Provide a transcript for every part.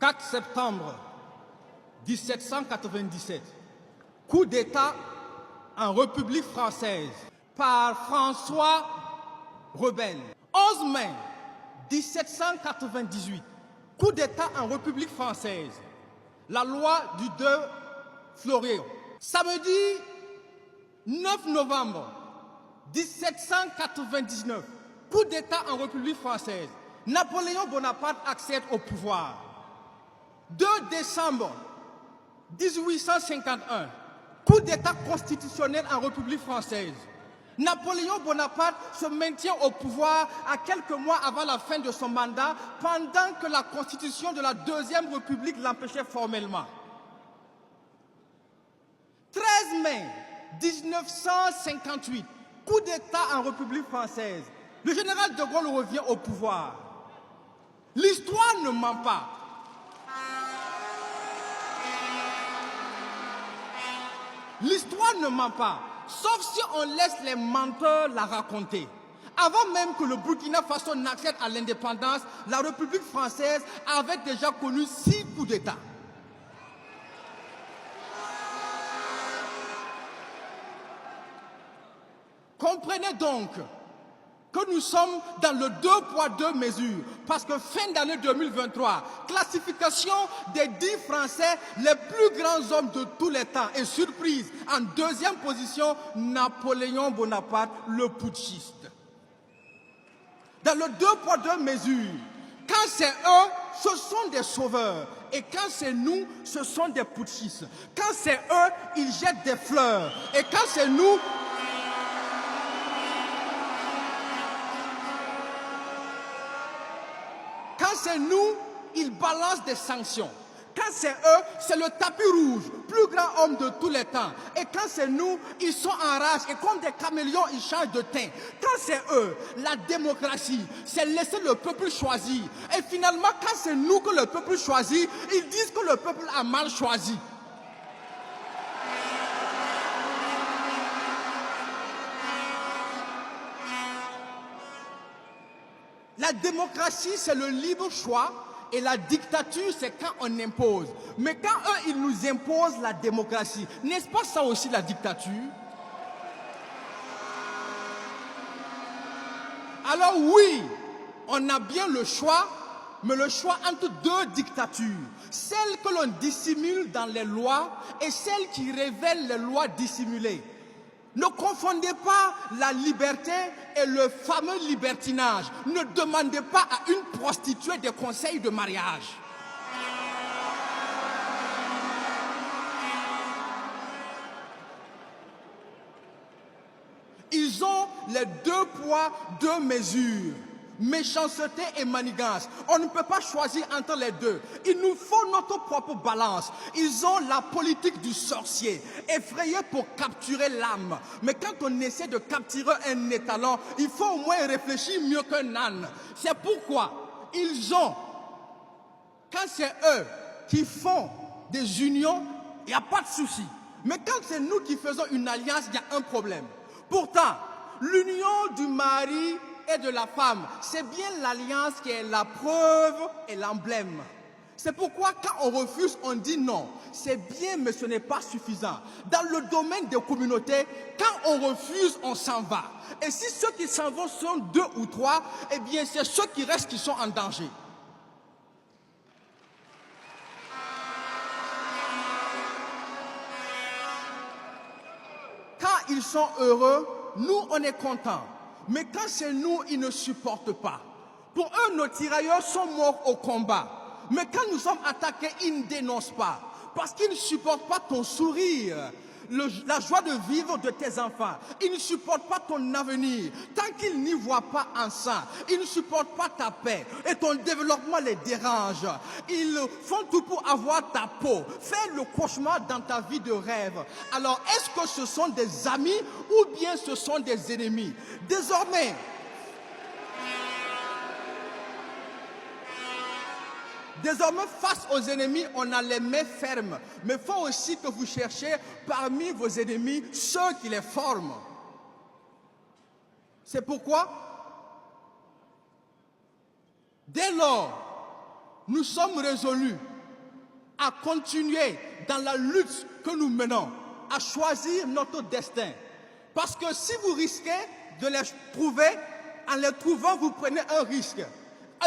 4 septembre 1797, coup d'État en République française par François Rebelle. 11 mai 1798, coup d'État en République française, la loi du 2 février. Samedi 9 novembre 1799, coup d'État en République française, Napoléon Bonaparte accède au pouvoir. 2 décembre 1851, coup d'État constitutionnel en République française. Napoléon Bonaparte se maintient au pouvoir à quelques mois avant la fin de son mandat, pendant que la constitution de la Deuxième République l'empêchait formellement. 13 mai 1958, coup d'État en République française. Le général de Gaulle revient au pouvoir. L'histoire ne ment pas. L'histoire ne ment pas, sauf si on laisse les menteurs la raconter. Avant même que le Burkina Faso n'accède à l'indépendance, la République française avait déjà connu 6 coups d'État. Comprenez donc que nous sommes dans le 2 poids 2 mesures, parce que fin d'année 2023, classification des 10 Français les plus grands hommes de tous les temps, et surprise, en 2e position, Napoléon Bonaparte, le putschiste. Dans le 2 poids 2 mesures, quand c'est eux, ce sont des sauveurs, et quand c'est nous, ce sont des putschistes. Quand c'est eux, ils jettent des fleurs, et quand c'est nous, c'est nous, ils balancent des sanctions. Quand c'est eux, c'est le tapis rouge, plus grand homme de tous les temps. Et quand c'est nous, ils sont en rage et comme des caméléons, ils changent de teint. Quand c'est eux, la démocratie, c'est laisser le peuple choisir. Et finalement, quand c'est nous que le peuple choisit, ils disent que le peuple a mal choisi. La démocratie, c'est le libre choix et la dictature, c'est quand on impose. Mais quand eux, ils nous imposent la démocratie, n'est-ce pas ça aussi la dictature? Alors oui, on a bien le choix, mais le choix entre 2 dictatures. Celle que l'on dissimule dans les lois et celle qui révèle les lois dissimulées. Ne confondez pas la liberté et le fameux libertinage. Ne demandez pas à une prostituée des conseils de mariage. Ils ont les 2 poids, 2 mesures. Méchanceté et manigance. On ne peut pas choisir entre les deux. Il nous faut notre propre balance. Ils ont la politique du sorcier, effrayé pour capturer l'âme. Mais quand on essaie de capturer un étalon, il faut au moins réfléchir mieux qu'un âne. C'est pourquoi ils ont, quand c'est eux qui font des unions, il n'y a pas de souci. Mais quand c'est nous qui faisons une alliance, il y a un problème. Pourtant, l'union du mari et de la femme, c'est bien l'alliance qui est la preuve et l'emblème. C'est pourquoi quand on refuse, on dit non. C'est bien, mais ce n'est pas suffisant. Dans le domaine des communautés, quand on refuse, on s'en va. Et si ceux qui s'en vont sont 2 ou 3, eh bien c'est ceux qui restent qui sont en danger. Quand ils sont heureux, nous on est contents. Mais quand c'est nous, ils ne supportent pas. Pour eux, nos tirailleurs sont morts au combat. Mais quand nous sommes attaqués, ils ne dénoncent pas. Parce qu'ils ne supportent pas ton sourire, la joie de vivre de tes enfants. Ils ne supportent pas ton avenir. Tant qu'ils n'y voient pas un sang, ils ne supportent pas ta paix. Et ton développement les dérange. Ils font tout pour avoir ta peau. Fais le cauchemar dans ta vie de rêve. Alors, est-ce que ce sont des amis ou bien ce sont des ennemis? Désormais, face aux ennemis, on a les mains fermes. Mais il faut aussi que vous cherchiez parmi vos ennemis ceux qui les forment. C'est pourquoi, dès lors, nous sommes résolus à continuer dans la lutte que nous menons, à choisir notre destin. Parce que si vous risquez de les trouver, en les trouvant, vous prenez un risque.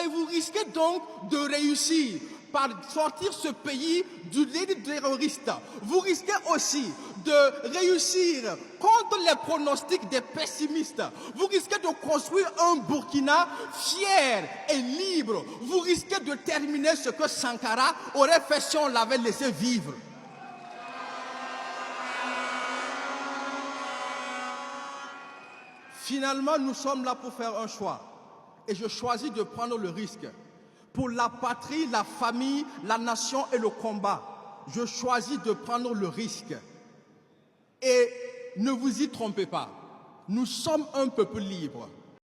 Et vous risquez donc de réussir par sortir ce pays du lit terroriste. Vous risquez aussi de réussir contre les pronostics des pessimistes. Vous risquez de construire un Burkina fier et libre. Vous risquez de terminer ce que Sankara aurait fait si on l'avait laissé vivre. Finalement, nous sommes là pour faire un choix. Et je choisis de prendre le risque. Pour la patrie, la famille, la nation et le combat, je choisis de prendre le risque. Et ne vous y trompez pas, nous sommes un peuple libre.